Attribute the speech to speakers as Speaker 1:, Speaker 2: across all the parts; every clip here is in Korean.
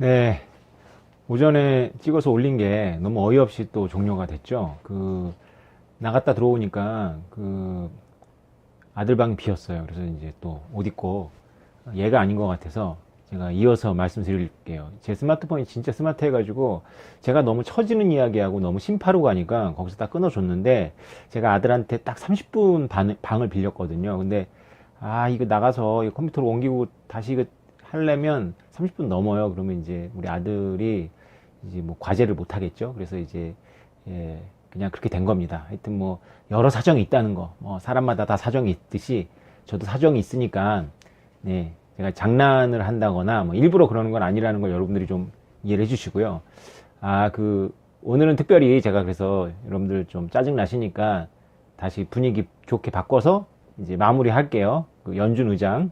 Speaker 1: 네, 오전에 찍어서 올린 게 너무 어이없이 또 종료가 됐죠. 나갔다 들어오니까 아들 방이 비었어요. 그래서 이제 또 옷 입고 얘가 아닌 것 같아서 제가 이어서 말씀드릴게요. 제 스마트폰이 진짜 스마트해가지고 제가 너무 처지는 이야기하고 너무 심파로 가니까 거기서 딱 끊어줬는데 제가 아들한테 딱 30분 방을 빌렸거든요. 근데 이거 나가서 이 컴퓨터로 옮기고 다시 이거 하려면 30분 넘어요. 그러면 이제 우리 아들이 이제 뭐 과제를 못 하겠죠. 그래서 이제 그냥 그렇게 된 겁니다. 하여튼 뭐 여러 사정이 있다는 거, 뭐 사람마다 다 사정이 있듯이 저도 사정이 있으니까 네, 제가 장난을 한다거나 뭐 일부러 그러는 건 아니라는 걸 여러분들이 좀 이해를 해주시고요. 오늘은 특별히 제가 그래서 여러분들 좀 짜증 나시니까 다시 분위기 좋게 바꿔서 이제 마무리 할게요. 연준 의장.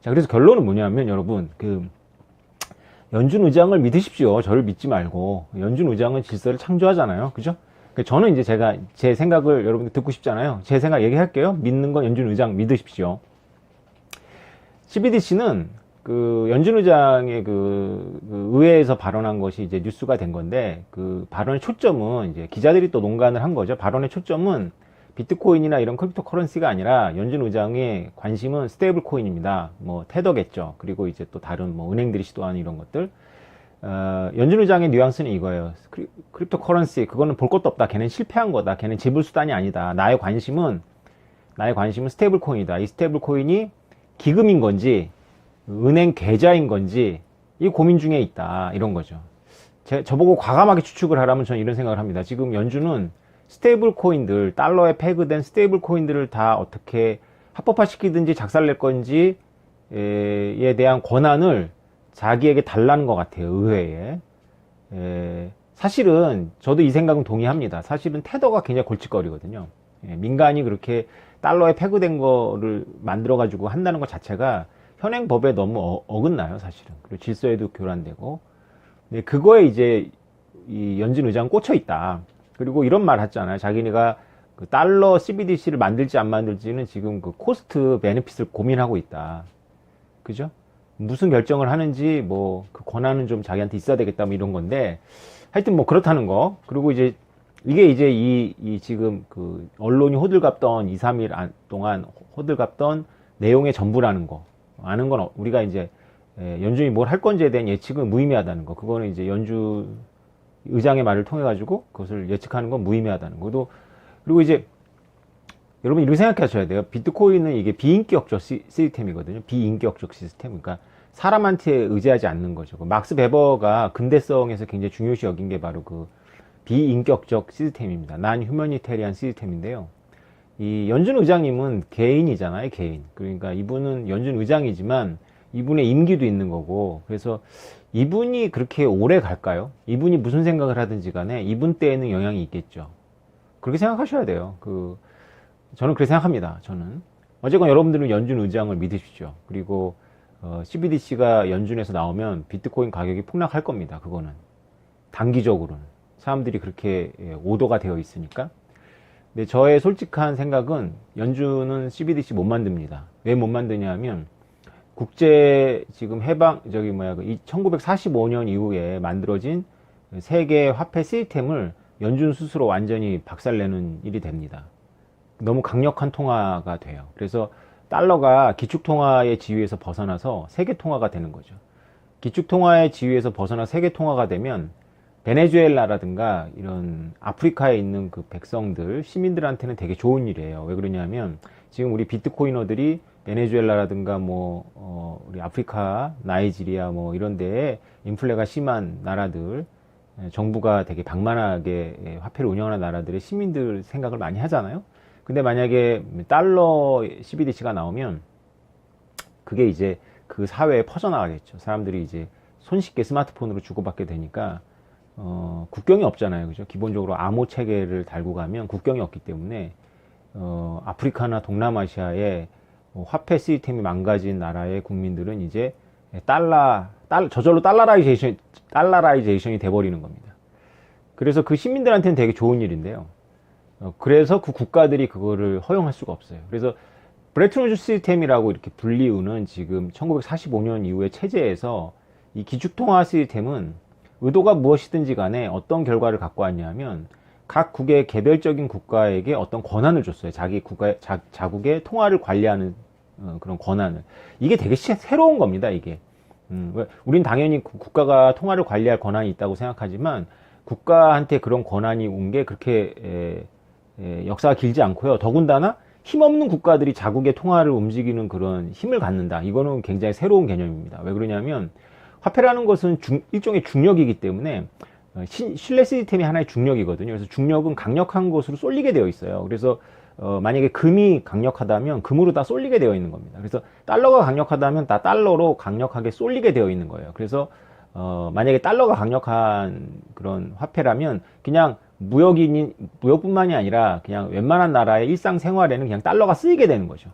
Speaker 1: 자, 그래서 결론은 뭐냐면 여러분, 연준 의장을 믿으십시오. 저를 믿지 말고. 연준 의장은 질서를 창조하잖아요. 그죠? 저는 이제 제가 제 생각을 여러분들 듣고 싶잖아요. 제 생각 얘기할게요. 믿는 건 연준 의장 믿으십시오. CBDC는 연준 의장의 의회에서 발언한 것이 이제 뉴스가 된 건데 발언의 초점은 이제 기자들이 또 농간을 한 거죠. 발언의 초점은 비트코인이나 이런 크립토 커런시가 아니라 연준 의장의 관심은 스테이블 코인입니다. 뭐 테더겠죠. 그리고 이제 또 다른 뭐 은행들이 시도하는 이런 것들. 연준 의장의 뉘앙스는 이거예요. 크립토 커런시 그거는 볼 것도 없다. 걔는 실패한 거다. 걔는 지불 수단이 아니다. 나의 관심은 스테이블 코인이다. 이 스테이블 코인이 기금인 건지 은행 계좌인 건지 이 고민 중에 있다. 이런 거죠. 저보고 과감하게 추측을 하라면 저는 이런 생각을 합니다. 지금 연준은 스테이블 코인들, 달러에 패그된 스테이블 코인들을 다 어떻게 합법화시키든지 작살낼 건지에 대한 권한을 자기에게 달라는 것 같아요. 의회에. 사실은 저도 이 생각은 동의합니다. 사실은 테더가 굉장히 골칫거리거든요. 민간이 그렇게 달러에 패그된 거를 만들어 가지고 한다는 것 자체가 현행 법에 너무 어긋나요. 사실은. 그리고 질서에도 교란되고. 네, 그거에 이제 이 연준 의장은 꽂혀 있다. 그리고 이런 말 했잖아요. 자기네가 달러 CBDC를 만들지 안 만들지는 지금 코스트 베네핏을 고민하고 있다. 그죠? 무슨 결정을 하는지 뭐 그 권한은 좀 자기한테 있어야 되겠다 뭐 이런 건데 하여튼 뭐 그렇다는 거. 그리고 이제 이게 이제 이 지금 언론이 호들갑던 2, 3일 동안 호들갑던 내용의 전부라는 거. 아는 건 우리가 이제 연준이 뭘 할 건지에 대한 예측은 무의미하다는 거. 그거는 이제 연준 의장의 말을 통해 가지고 그것을 예측하는 건 무의미하다는 거도. 그리고 이제 여러분 이렇게 생각하셔야 돼요. 비트코인은 이게 비인격적 시스템이거든요. 비인격적 시스템. 그러니까 사람한테 의지하지 않는 거죠. 막스 베버가 근대성에서 굉장히 중요시 여긴 게 바로 비인격적 시스템입니다. 난 휴머니테리안 시스템인데요. 이 연준 의장님은 개인이잖아요. 개인. 그러니까 이분은 연준 의장이지만 이분의 임기도 있는 거고, 그래서 이분이 그렇게 오래 갈까요? 이분이 무슨 생각을 하든지 간에 이분 때에는 영향이 있겠죠. 그렇게 생각하셔야 돼요. 저는 그렇게 생각합니다. 저는. 어쨌건 여러분들은 연준 의장을 믿으십시오. 그리고 CBDC가 연준에서 나오면 비트코인 가격이 폭락할 겁니다. 그거는. 단기적으로는. 사람들이 그렇게 오더가 되어 있으니까. 근데 저의 솔직한 생각은 연준은 CBDC 못 만듭니다. 왜 못 만드냐 하면 국제 지금 1945년 이후에 만들어진 세계 화폐 시스템을 연준 스스로 완전히 박살내는 일이 됩니다. 너무 강력한 통화가 돼요. 그래서 달러가 기축통화의 지위에서 벗어나서 세계통화가 되는 거죠. 기축통화의 지위에서 벗어나 세계통화가 되면 베네수엘라라든가 이런 아프리카에 있는 백성들, 시민들한테는 되게 좋은 일이에요. 왜 그러냐면 지금 우리 비트코이너들이 베네수엘라라든가 우리 아프리카, 나이지리아 이런 데에 인플레가 심한 나라들, 정부가 되게 방만하게 화폐를 운영하는 나라들의 시민들 생각을 많이 하잖아요. 근데 만약에 달러 CBDC가 나오면 그게 이제 그 사회에 퍼져나가겠죠. 사람들이 이제 손쉽게 스마트폰으로 주고받게 되니까 국경이 없잖아요. 그죠? 기본적으로 암호 체계를 달고 가면 국경이 없기 때문에 아프리카나 동남아시아의 화폐 시스템이 망가진 나라의 국민들은 이제 저절로 달러라이제이션이 돼버리는 겁니다. 그래서 그 시민들한테는 되게 좋은 일인데요. 그래서 그 국가들이 그거를 허용할 수가 없어요. 그래서 브레튼 우드 시스템이라고 이렇게 불리우는 지금 1945년 이후의 체제에서 이 기축통화 시스템은 의도가 무엇이든지 간에 어떤 결과를 갖고 왔냐면 각 국의 개별적인 국가에게 어떤 권한을 줬어요. 자기 자국의 통화를 관리하는 그런 권한을. 이게 되게 새로운 겁니다, 이게. 우린 당연히 국가가 통화를 관리할 권한이 있다고 생각하지만 국가한테 그런 권한이 온 게 그렇게 역사가 길지 않고요. 더군다나 힘없는 국가들이 자국의 통화를 움직이는 그런 힘을 갖는다. 이거는 굉장히 새로운 개념입니다. 왜 그러냐면 화폐라는 것은 일종의 중력이기 때문에 신뢰 시스템이 하나의 중력이거든요. 그래서 중력은 강력한 곳으로 쏠리게 되어 있어요. 그래서 만약에 금이 강력하다면 금으로 다 쏠리게 되어 있는 겁니다. 그래서 달러가 강력하다면 다 달러로 강력하게 쏠리게 되어 있는 거예요. 그래서 만약에 달러가 강력한 그런 화폐라면 그냥 무역뿐만이 아니라 그냥 웬만한 나라의 일상생활에는 그냥 달러가 쓰이게 되는 거죠.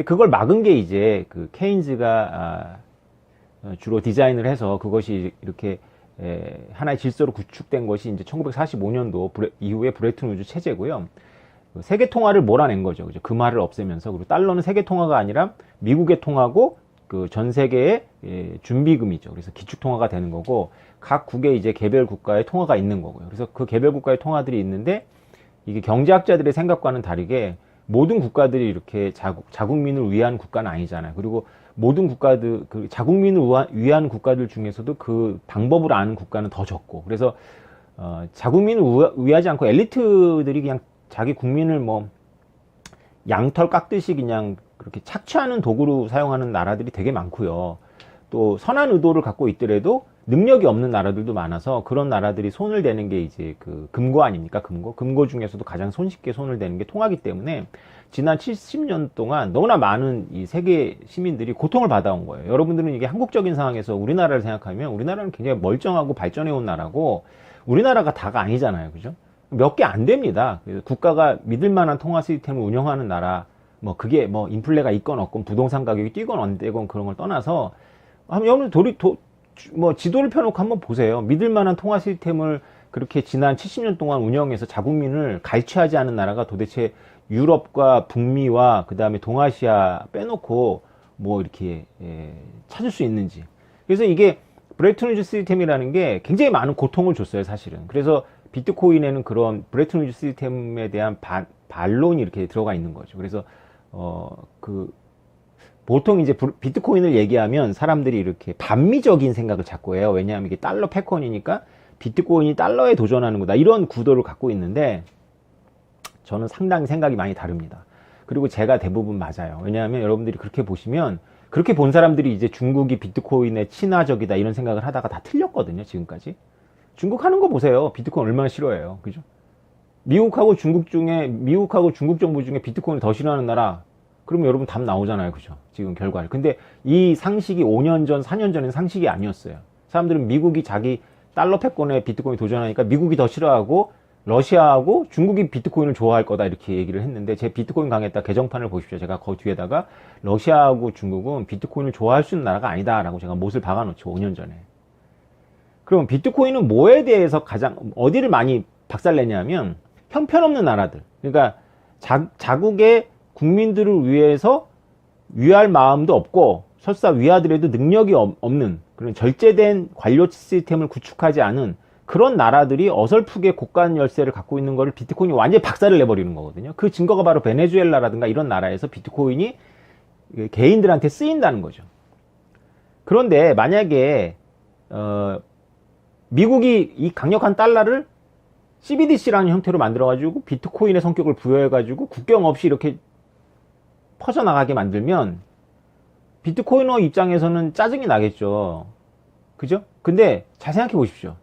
Speaker 1: 그걸 막은 게 이제 그 케인즈가 주로 디자인을 해서 그것이 이렇게 하나의 질서로 구축된 것이 이제 1945년도 이후에 브레튼 우즈 체제고요. 세계 통화를 몰아낸 거죠. 그죠? 금화를 없애면서. 그리고 달러는 세계 통화가 아니라 미국의 통화고 그 전 세계의 준비금이죠. 그래서 기축 통화가 되는 거고 각 국의 이제 개별 국가의 통화가 있는 거고요. 그래서 그 개별 국가의 통화들이 있는데 이게 경제학자들의 생각과는 다르게 모든 국가들이 이렇게 자국민을 위한 국가는 아니잖아요. 그리고 모든 국가들, 그 자국민을 위한 국가들 중에서도 그 방법을 아는 국가는 더 적고, 그래서 자국민을 위하지 않고 엘리트들이 그냥 자기 국민을 뭐 양털 깎듯이 그냥 그렇게 착취하는 도구로 사용하는 나라들이 되게 많고요. 또 선한 의도를 갖고 있더라도 능력이 없는 나라들도 많아서 그런 나라들이 손을 대는 게 이제 그 금고 아닙니까? 금고 중에서도 가장 손쉽게 손을 대는 게 통화기 때문에 지난 70년 동안 너무나 많은 이 세계 시민들이 고통을 받아온 거예요. 여러분들은 이게 한국적인 상황에서 우리나라를 생각하면 우리나라는 굉장히 멀쩡하고 발전해온 나라고 우리나라가 다가 아니잖아요. 그죠? 몇 개 안 됩니다. 국가가 믿을 만한 통화 시스템을 운영하는 나라, 뭐 그게 뭐 인플레가 있건 없건 부동산 가격이 뛰건 안 뛰건 그런 걸 떠나서 여러분 뭐 지도를 펴놓고 한번 보세요. 믿을 만한 통화 시스템을 그렇게 지난 70년 동안 운영해서 자국민을 갈취하지 않은 나라가 도대체 유럽과 북미와 그 다음에 동아시아 빼놓고 뭐 이렇게 찾을 수 있는지. 그래서 이게 브레튼 우즈 시스템이라는 게 굉장히 많은 고통을 줬어요, 사실은. 그래서 비트코인에는 그런 브레튼 우즈 시스템에 대한 반론이 이렇게 들어가 있는 거죠. 그래서 보통 이제 비트코인을 얘기하면 사람들이 이렇게 반미적인 생각을 자꾸 해요. 왜냐하면 이게 달러 패권이니까 비트코인이 달러에 도전하는 거다. 이런 구도를 갖고 있는데 저는 상당히 생각이 많이 다릅니다. 그리고 제가 대부분 맞아요. 왜냐하면 여러분들이 그렇게 보시면 그렇게 본 사람들이 이제 중국이 비트코인의 친화적이다 이런 생각을 하다가 다 틀렸거든요. 지금까지. 중국 하는 거 보세요. 비트코인 얼마나 싫어해요. 그죠? 미국하고 중국 정부 중에 비트코인을 더 싫어하는 나라, 그러면 여러분 답 나오잖아요. 그죠? 지금 결과를. 근데 이 상식이 5년 전, 4년 전엔 상식이 아니었어요. 사람들은 미국이 자기 달러 패권에 비트코인 도전하니까 미국이 더 싫어하고 러시아하고 중국이 비트코인을 좋아할 거다 이렇게 얘기를 했는데 제 비트코인 강의했다 개정판을 보십시오. 제가 그 뒤에다가 러시아하고 중국은 비트코인을 좋아할 수 있는 나라가 아니다라고 제가 못을 박아놓죠. 5년 전에. 그럼 비트코인은 뭐에 대해서 어디를 많이 박살내냐면 형편없는 나라들. 그러니까 자국의 국민들을 위해서 위할 마음도 없고 설사 위하더라도 능력이 없는 그런 절제된 관료 시스템을 구축하지 않은 그런 나라들이 어설프게 고가 열쇠를 갖고 있는 거를 비트코인이 완전히 박살을 내버리는 거거든요. 그 증거가 바로 베네수엘라라든가 이런 나라에서 비트코인이 개인들한테 쓰인다는 거죠. 그런데 만약에 미국이 이 강력한 달러를 CBDC라는 형태로 만들어가지고 비트코인의 성격을 부여해가지고 국경 없이 이렇게 퍼져나가게 만들면 비트코이너 입장에서는 짜증이 나겠죠. 그죠? 근데 잘 생각해 보십시오.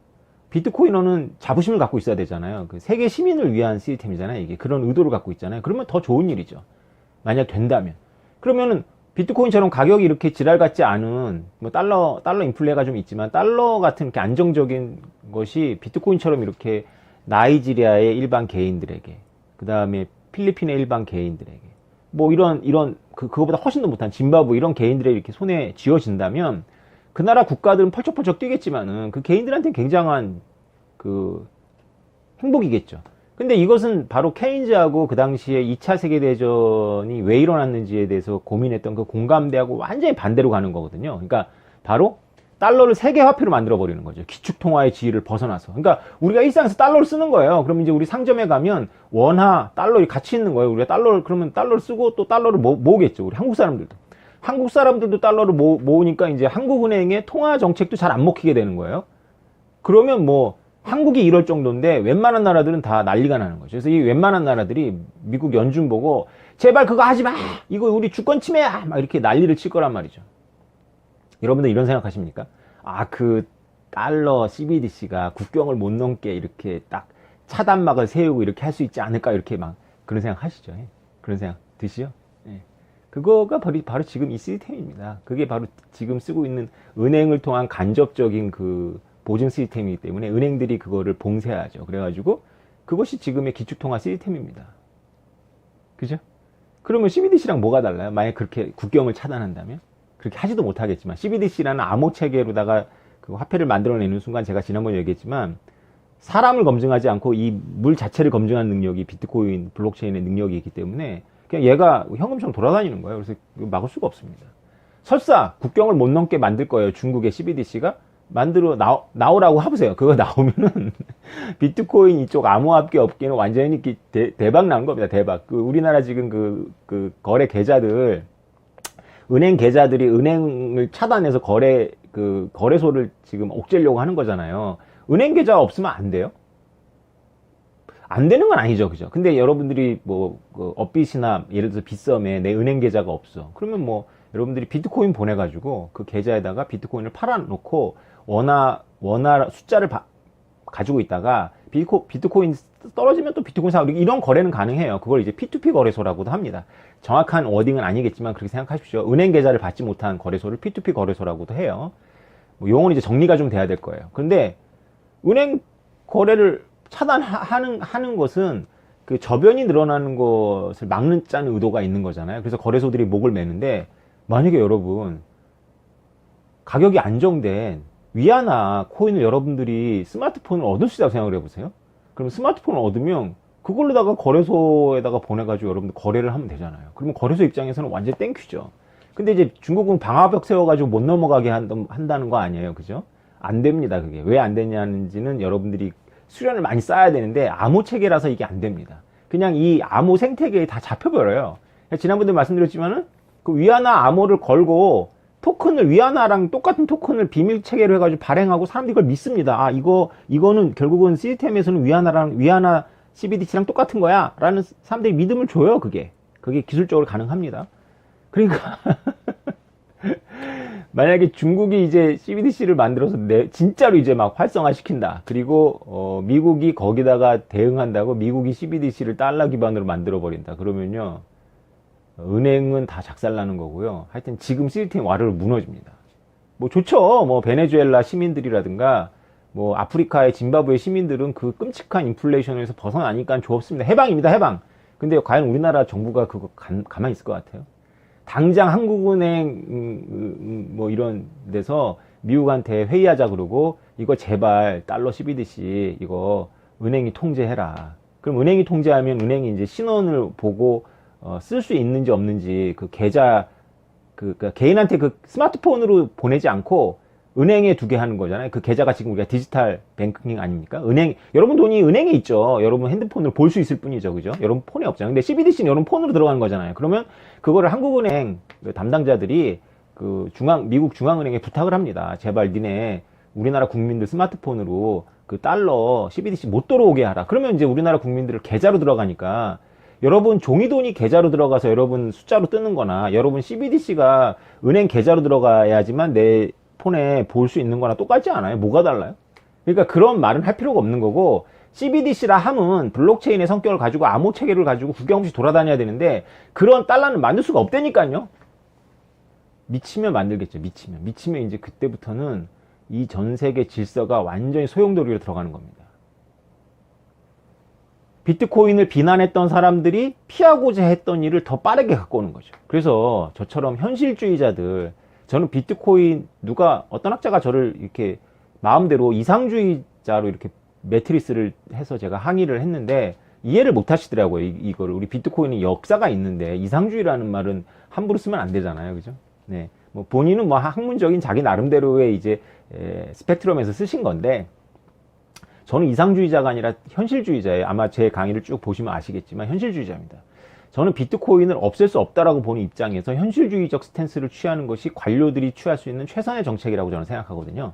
Speaker 1: 비트코이너는 자부심을 갖고 있어야 되잖아요. 그 세계 시민을 위한 시스템이잖아요. 이게 그런 의도를 갖고 있잖아요. 그러면 더 좋은 일이죠. 만약 된다면. 그러면은 비트코인처럼 가격이 이렇게 지랄 같지 않은 뭐 달러 인플레가 좀 있지만 달러 같은 이렇게 안정적인 것이 비트코인처럼 이렇게 나이지리아의 일반 개인들에게, 그 다음에 필리핀의 일반 개인들에게, 뭐 그거보다 훨씬 더 못한 짐바브웨 이런 개인들의 이렇게 손에 쥐어진다면 그 나라 국가들은 펄쩍펄쩍 뛰겠지만은 그 개인들한테는 굉장한 그 행복이겠죠. 근데 이것은 바로 케인즈하고 그 당시에 2차 세계대전이 왜 일어났는지에 대해서 고민했던 그 공감대하고 완전히 반대로 가는 거거든요. 그러니까 바로 달러를 세계 화폐로 만들어 버리는 거죠. 기축통화의 지위를 벗어나서. 그러니까 우리가 일상에서 달러를 쓰는 거예요. 그럼 이제 우리 상점에 가면 원화, 달러 같이 있는 거예요. 우리가 달러를 그러면 달러를 쓰고 또 달러를 모으겠죠. 우리 한국 사람들도. 한국 사람들도 달러를 모으니까 이제 한국은행의 통화 정책도 잘 안 먹히게 되는 거예요. 그러면 뭐 한국이 이럴 정도인데 웬만한 나라들은 다 난리가 나는 거죠. 그래서 이 웬만한 나라들이 미국 연준 보고 제발 그거 하지 마! 이거 우리 주권 침해야! 막 이렇게 난리를 칠 거란 말이죠. 여러분들 이런 생각하십니까? 아, 그 달러 CBDC가 국경을 못 넘게 이렇게 딱 차단막을 세우고 이렇게 할 수 있지 않을까? 이렇게 막 그런 생각 하시죠. 예. 그런 생각 드시죠? 예. 그거가 바로 지금 이 시스템입니다. 그게 바로 지금 쓰고 있는 은행을 통한 간접적인 그 보증 시스템이기 때문에 은행들이 그거를 봉쇄하죠. 그래가지고 그것이 지금의 기축통화 시스템입니다. 그죠? 그러면 CBDC랑 뭐가 달라요? 만약 그렇게 국경을 차단한다면? 그렇게 하지도 못하겠지만 CBDC라는 암호 체계로다가 그 화폐를 만들어내는 순간 제가 지난번에 얘기했지만 사람을 검증하지 않고 이 물 자체를 검증하는 능력이 비트코인 블록체인의 능력이 있기 때문에 그냥 얘가 현금처럼 돌아다니는 거예요. 그래서 막을 수가 없습니다. 설사 국경을 못 넘게 만들 거예요. 중국의 CBDC가 나오라고 해보세요. 그거 나오면은 비트코인 이쪽 암호화폐 업계는 완전히 대박 나는 겁니다. 대박. 그 우리나라 지금 그 거래 계좌들 은행 계좌들이 은행을 차단해서 거래소를 지금 옥죄려고 하는 거잖아요. 은행 계좌가 없으면 안 돼요? 안 되는 건 아니죠. 그죠? 근데 여러분들이 뭐, 업빗이나 예를 들어서 빗썸에 내 은행 계좌가 없어. 그러면 뭐, 여러분들이 비트코인 보내가지고 그 계좌에다가 비트코인을 팔아놓고 원화 숫자를 가지고 있다가 비트코인 떨어지면 또 비트코인 사고 이런 거래는 가능해요. 그걸 이제 P2P 거래소라고도 합니다. 정확한 워딩은 아니겠지만 그렇게 생각하십시오. 은행 계좌를 받지 못한 거래소를 P2P 거래소라고도 해요. 뭐 용어는 이제 정리가 좀 돼야 될 거예요. 그런데 은행 거래를 차단하는 것은 그 저변이 늘어나는 것을 막는 의도가 있는 거잖아요. 그래서 거래소들이 목을 매는데 만약에 여러분 가격이 안정된 위아나 코인을 여러분들이 스마트폰을 얻을 수 있다고 생각을 해보세요. 그럼 스마트폰을 얻으면 그걸로다가 거래소에다가 보내가지고 여러분들 거래를 하면 되잖아요. 그러면 거래소 입장에서는 완전 땡큐죠. 근데 이제 중국은 방화벽 세워가지고 못 넘어가게 한다는 거 아니에요. 그죠? 안 됩니다. 그게. 왜 안 되냐는지는 여러분들이 수련을 많이 쌓아야 되는데 암호 체계라서 이게 안 됩니다. 그냥 이 암호 생태계에 다 잡혀버려요. 지난번에 말씀드렸지만은 그 위아나 암호를 걸고 토큰을 위아나랑 똑같은 토큰을 비밀 체계로 해가지고 발행하고 사람들이 그걸 믿습니다. 아, 이거는 결국은 시스템에서는 위아나 CBDC랑 똑같은 거야 라는 사람들이 믿음을 줘요. 그게 기술적으로 가능합니다. 그러니까 만약에 중국이 이제 CBDC를 만들어서 진짜로 이제 막 활성화 시킨다. 그리고 미국이 거기다가 대응한다고 미국이 CBDC를 달러 기반으로 만들어 버린다. 그러면요 은행은 다 작살나는 거고요. 하여튼 지금 시스템 와르르 무너집니다. 뭐 좋죠. 뭐 베네수엘라 시민들이라든가 뭐 아프리카의 짐바브웨 시민들은 그 끔찍한 인플레이션에서 벗어나니까 좋습니다. 해방입니다. 해방. 근데 과연 우리나라 정부가 그거 가만히 있을 것 같아요? 당장 한국은행 뭐 이런 데서 미국한테 회의하자 그러고 이거 제발 달러 CBDC 이거 은행이 통제해라. 그럼 은행이 통제하면 은행이 이제 신원을 보고 쓸 수 있는지 없는지 그 계좌 그러니까 개인한테 그 스마트폰으로 보내지 않고 은행에 두게 하는 거잖아요. 그 계좌가 지금 우리가 디지털 뱅킹 아닙니까? 여러분 돈이 은행에 있죠. 여러분 핸드폰으로 볼 수 있을 뿐이죠. 그죠? 여러분 폰에 없잖아요. 근데 CBDC는 여러분 폰으로 들어가는 거잖아요. 그러면 그거를 한국은행 담당자들이 미국 중앙은행에 부탁을 합니다. 제발 니네 우리나라 국민들 스마트폰으로 그 달러 CBDC 못 들어오게 하라. 그러면 이제 우리나라 국민들을 계좌로 들어가니까 여러분 종이돈이 계좌로 들어가서 여러분 숫자로 뜨는 거나 여러분 CBDC가 은행 계좌로 들어가야지만 내 폰에 볼 수 있는 거나 똑같지 않아요? 뭐가 달라요? 그러니까 그런 말은 할 필요가 없는 거고 CBDC라 함은 블록체인의 성격을 가지고 암호 체계를 가지고 국경 없이 돌아다녀야 되는데 그런 달러는 만들 수가 없다니까요. 미치면 만들겠죠. 미치면 이제 그때부터는 이 전 세계 질서가 완전히 소용돌이로 들어가는 겁니다. 비트코인을 비난했던 사람들이 피하고자 했던 일을 더 빠르게 갖고 오는 거죠. 그래서 저처럼 현실주의자들, 저는 비트코인 어떤 학자가 저를 이렇게 마음대로 이상주의자로 이렇게 매트리스를 해서 제가 항의를 했는데 이해를 못 하시더라고요. 이거를. 우리 비트코인이 역사가 있는데 이상주의라는 말은 함부로 쓰면 안 되잖아요. 그죠? 네. 뭐 본인은 뭐 학문적인 자기 나름대로의 이제 스펙트럼에서 쓰신 건데, 저는 이상주의자가 아니라 현실주의자예요. 아마 제 강의를 쭉 보시면 아시겠지만 현실주의자입니다. 저는 비트코인을 없앨 수 없다라고 보는 입장에서 현실주의적 스탠스를 취하는 것이 관료들이 취할 수 있는 최선의 정책이라고 저는 생각하거든요.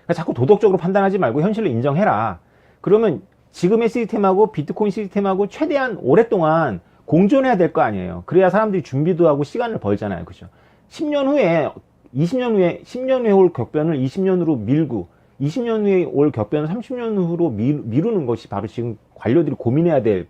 Speaker 1: 그러니까 자꾸 도덕적으로 판단하지 말고 현실을 인정해라. 그러면 지금의 시스템하고 비트코인 시스템하고 최대한 오랫동안 공존해야 될 거 아니에요. 그래야 사람들이 준비도 하고 시간을 벌잖아요. 그죠? 10년 후에, 20년 후에, 10년 후에 올 격변을 20년으로 밀고, 20년 후에 올 격변을 30년 후로 미루는 것이 바로 지금 관료들이 고민해야 될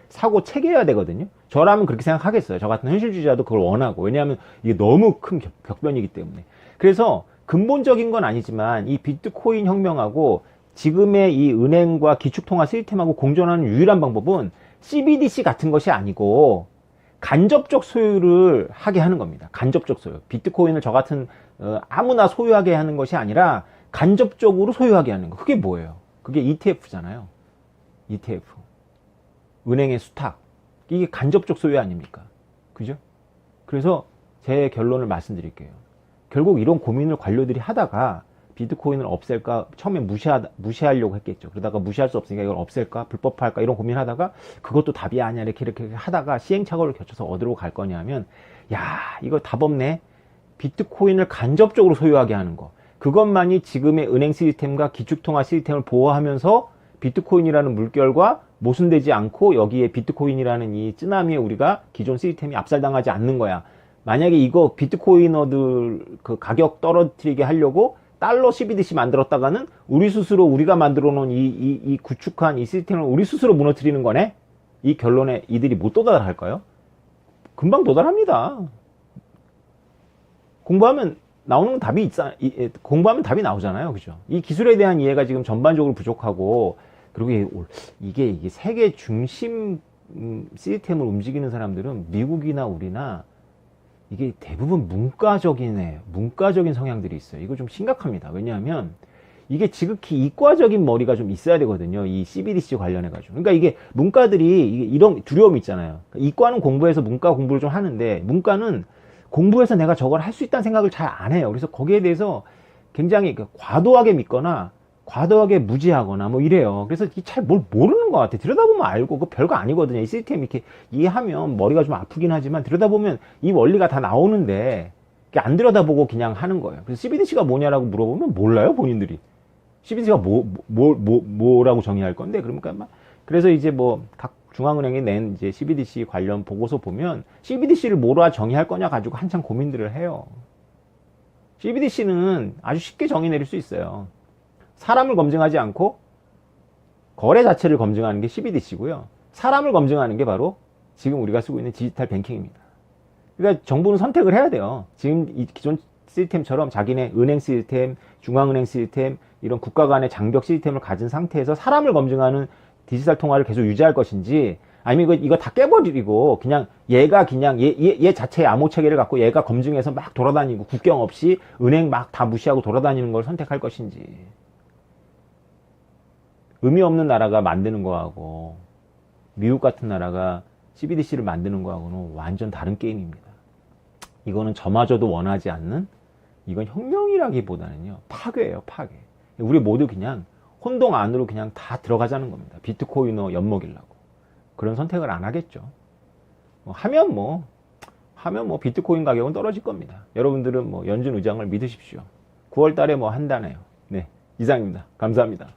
Speaker 1: 사고 체계여야 되거든요. 저라면 그렇게 생각하겠어요. 저 같은 현실주의자도 그걸 원하고. 왜냐하면 이게 너무 큰 격변이기 때문에. 그래서 근본적인 건 아니지만 이 비트코인 혁명하고 지금의 이 은행과 기축통화 시스템하고 공존하는 유일한 방법은 CBDC 같은 것이 아니고 간접적 소유를 하게 하는 겁니다. 간접적 소유. 비트코인을 저 같은 아무나 소유하게 하는 것이 아니라 간접적으로 소유하게 하는 거. 그게 뭐예요? 그게 ETF잖아요. ETF. 은행의 수탁. 이게 간접적 소유 아닙니까? 그죠? 그래서 제 결론을 말씀드릴게요. 결국 이런 고민을 관료들이 하다가 비트코인을 없앨까 처음에 무시하려고 했겠죠. 그러다가 무시할 수 없으니까 이걸 없앨까 불법화할까 이런 고민하다가 그것도 답이 아니야 이렇게 하다가 시행착오를 거쳐서 어디로 갈 거냐면, 야 이거 답 없네. 비트코인을 간접적으로 소유하게 하는 거. 그것만이 지금의 은행 시스템과 기축통화 시스템을 보호하면서 비트코인이라는 물결과 모순되지 않고 여기에 비트코인이라는 이 쓰나미에 우리가 기존 시스템이 압살당하지 않는 거야. 만약에 이거 비트코이너들 그 가격 떨어뜨리게 하려고 달러 CBDC 만들었다가는 우리 스스로 우리가 만들어 놓은 이 구축한 이 시스템을 우리 스스로 무너뜨리는 거네? 이 결론에 이들이 못 도달할까요? 금방 도달합니다. 공부하면 나오는 답이 공부하면 답이 나오잖아요. 그죠? 이 기술에 대한 이해가 지금 전반적으로 부족하고, 그리고 이게 세계 중심 시스템을 움직이는 사람들은 미국이나 우리나 이게 대부분 문과적인 성향들이 있어요. 이거 좀 심각합니다. 왜냐하면 이게 지극히 이과적인 머리가 좀 있어야 되거든요. 이 CBDC 관련해가지고. 그러니까 이게 문과들이 이런 두려움이 있잖아요. 이과는 공부해서 문과 공부를 좀 하는데, 문과는 공부해서 내가 저걸 할 수 있다는 생각을 잘 안 해요. 그래서 거기에 대해서 굉장히 과도하게 믿거나 과도하게 무지하거나 뭐 이래요. 그래서 잘 뭘 모르는 것 같아. 들여다보면 알고, 그거 별거 아니거든요. 이 시스템 이렇게 이해하면 머리가 좀 아프긴 하지만 들여다보면 이 원리가 다 나오는데 안 들여다보고 그냥 하는 거예요. 그래서 CBDC가 뭐냐라고 물어보면 몰라요, 본인들이. CBDC가 뭐라고 정의할 건데, 그러니까 그래서 이제 뭐 각 중앙은행이 낸 이제 CBDC 관련 보고서 보면 CBDC를 뭐라 정의할 거냐 가지고 한참 고민들을 해요. CBDC는 아주 쉽게 정의 내릴 수 있어요. 사람을 검증하지 않고 거래 자체를 검증하는 게 CBDC고요. 사람을 검증하는 게 바로 지금 우리가 쓰고 있는 디지털 뱅킹입니다. 그러니까 정부는 선택을 해야 돼요. 지금 이 기존 시스템처럼 자기네 은행 시스템, 중앙은행 시스템, 이런 국가 간의 장벽 시스템을 가진 상태에서 사람을 검증하는 디지털 통화를 계속 유지할 것인지, 아니면 이거 다 깨버리고 그냥 얘가 그냥 얘 자체의 암호 체계를 갖고 얘가 검증해서 막 돌아다니고 국경 없이 은행 막 다 무시하고 돌아다니는 걸 선택할 것인지. 의미 없는 나라가 만드는 거하고 미국 같은 나라가 CBDC를 만드는 거하고는 완전 다른 게임입니다. 이거는 저마저도 원하지 않는, 이건 혁명이라기보다는요 파괴예요, 파괴. 우리 모두 그냥 혼동 안으로 그냥 다 들어가자는 겁니다. 비트코인어 엿먹이려고. 그런 선택을 안 하겠죠. 하면 비트코인 가격은 떨어질 겁니다. 여러분들은 뭐 연준 의장을 믿으십시오. 9월 달에 뭐 한다네요. 네, 이상입니다. 감사합니다.